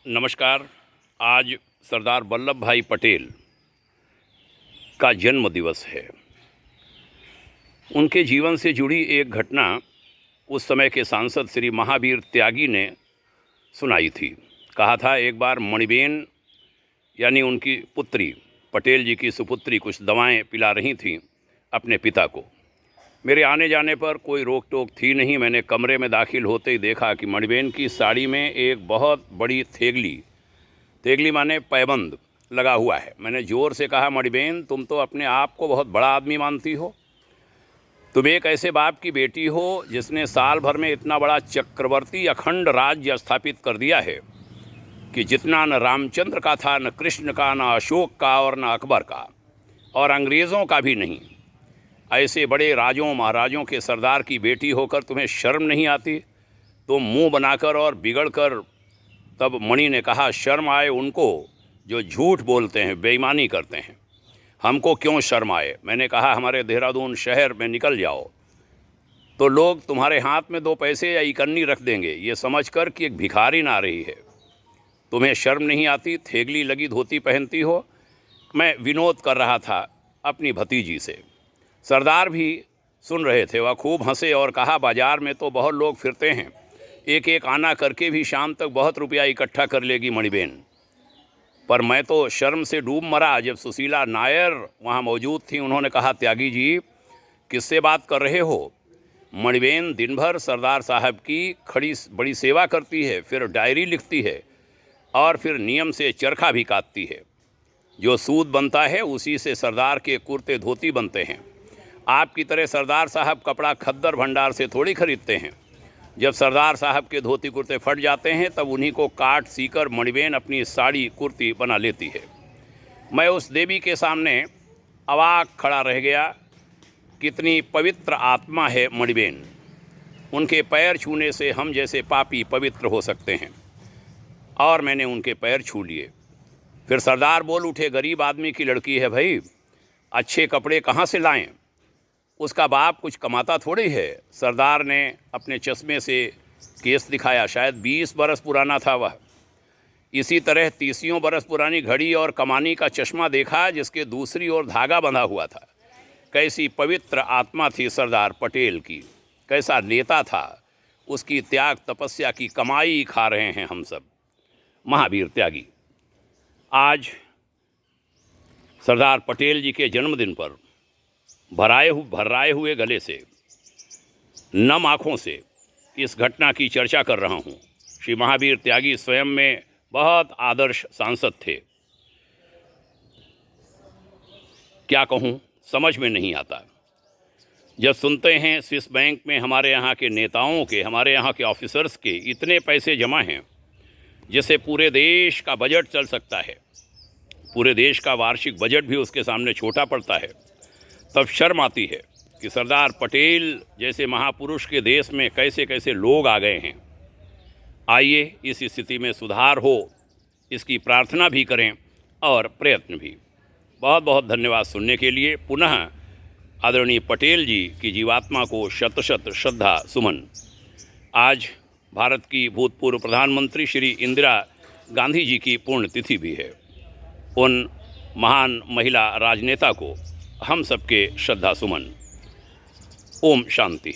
नमस्कार। आज सरदार वल्लभ भाई पटेल का जन्म दिवस है। उनके जीवन से जुड़ी एक घटना उस समय के सांसद श्री महावीर त्यागी ने सुनाई थी। कहा था, एक बार मणिबेन यानी उनकी पुत्री, पटेल जी की सुपुत्री, कुछ दवाएं पिला रही थीं अपने पिता को। मेरे आने जाने पर कोई रोक टोक थी नहीं। मैंने कमरे में दाखिल होते ही देखा कि मणिबेन की साड़ी में एक बहुत बड़ी थेगली माने पैबंद लगा हुआ है। मैंने ज़ोर से कहा, मणिबेन, तुम तो अपने आप को बहुत बड़ा आदमी मानती हो। तुम एक ऐसे बाप की बेटी हो जिसने साल भर में इतना बड़ा चक्रवर्ती अखंड राज्य स्थापित कर दिया है कि जितना न रामचंद्र का था, न कृष्ण का, न अशोक का और न अकबर का, और अंग्रेज़ों का भी नहीं। ऐसे बड़े राजों महाराजों के सरदार की बेटी होकर तुम्हें शर्म नहीं आती? तुम मुंह बनाकर और बिगड़कर। तब मणि ने कहा, शर्म आए उनको जो झूठ बोलते हैं, बेईमानी करते हैं। हमको क्यों शर्म आए? मैंने कहा, हमारे देहरादून शहर में निकल जाओ तो लोग तुम्हारे हाथ में 2 पैसे या इकन्नी रख देंगे, ये समझकर कि एक भिखारी ना रही है। तुम्हें शर्म नहीं आती? थेगली लगी धोती पहनती हो। मैं विनोद कर रहा था अपनी भतीजी से। सरदार भी सुन रहे थे। वह खूब हंसे और कहा, बाजार में तो बहुत लोग फिरते हैं, एक एक आना करके भी शाम तक बहुत रुपया इकट्ठा कर लेगी मणिबेन। पर मैं तो शर्म से डूब मरा जब सुशीला नायर वहाँ मौजूद थी। उन्होंने कहा, त्यागी जी, किससे बात कर रहे हो? मणिबेन दिन भर सरदार साहब की खड़ी बड़ी सेवा करती है, फिर डायरी लिखती है और फिर नियम से चरखा भी काटती है। जो सूद बनता है उसी से सरदार के कुर्ते धोती बनते हैं। आपकी तरह सरदार साहब कपड़ा खद्दर भंडार से थोड़ी खरीदते हैं। जब सरदार साहब के धोती कुर्ते फट जाते हैं तब उन्हीं को काट सीकर मणिबेन अपनी साड़ी कुर्ती बना लेती है। मैं उस देवी के सामने अवाक खड़ा रह गया। कितनी पवित्र आत्मा है मणिबेन। उनके पैर छूने से हम जैसे पापी पवित्र हो सकते हैं। और मैंने उनके पैर छू लिए। फिर सरदार बोल उठे, गरीब आदमी की लड़की है भाई, अच्छे कपड़े कहाँ से लाएं? उसका बाप कुछ कमाता थोड़ी है। सरदार ने अपने चश्मे से केस दिखाया। शायद 20 बरस पुराना था वह। इसी तरह 30 बरस पुरानी घड़ी और कमानी का चश्मा देखा जिसके दूसरी ओर धागा बंधा हुआ था। कैसी पवित्र आत्मा थी सरदार पटेल की, कैसा नेता था। उसकी त्याग तपस्या की कमाई खा रहे हैं हम सब। महावीर त्यागी। आज सरदार पटेल जी के जन्मदिन पर भर्राए हुए गले से, नम आँखों से इस घटना की चर्चा कर रहा हूँ। श्री महावीर त्यागी स्वयं में बहुत आदर्श सांसद थे। क्या कहूँ, समझ में नहीं आता। जब सुनते हैं स्विस बैंक में हमारे यहाँ के नेताओं के, हमारे यहाँ के ऑफिसर्स के इतने पैसे जमा हैं जिससे पूरे देश का बजट चल सकता है, पूरे देश का वार्षिक बजट भी उसके सामने छोटा पड़ता है, तब शर्म आती है कि सरदार पटेल जैसे महापुरुष के देश में कैसे कैसे लोग आ गए हैं। आइए इस स्थिति में सुधार हो, इसकी प्रार्थना भी करें और प्रयत्न भी। बहुत बहुत धन्यवाद सुनने के लिए। पुनः आदरणीय पटेल जी की जीवात्मा को शत शत श्रद्धा सुमन। आज भारत की भूतपूर्व प्रधानमंत्री श्री इंदिरा गांधी जी की पुण्यतिथि भी है। उन महान महिला राजनेता को हम सबके श्रद्धा सुमन। ओम शांति।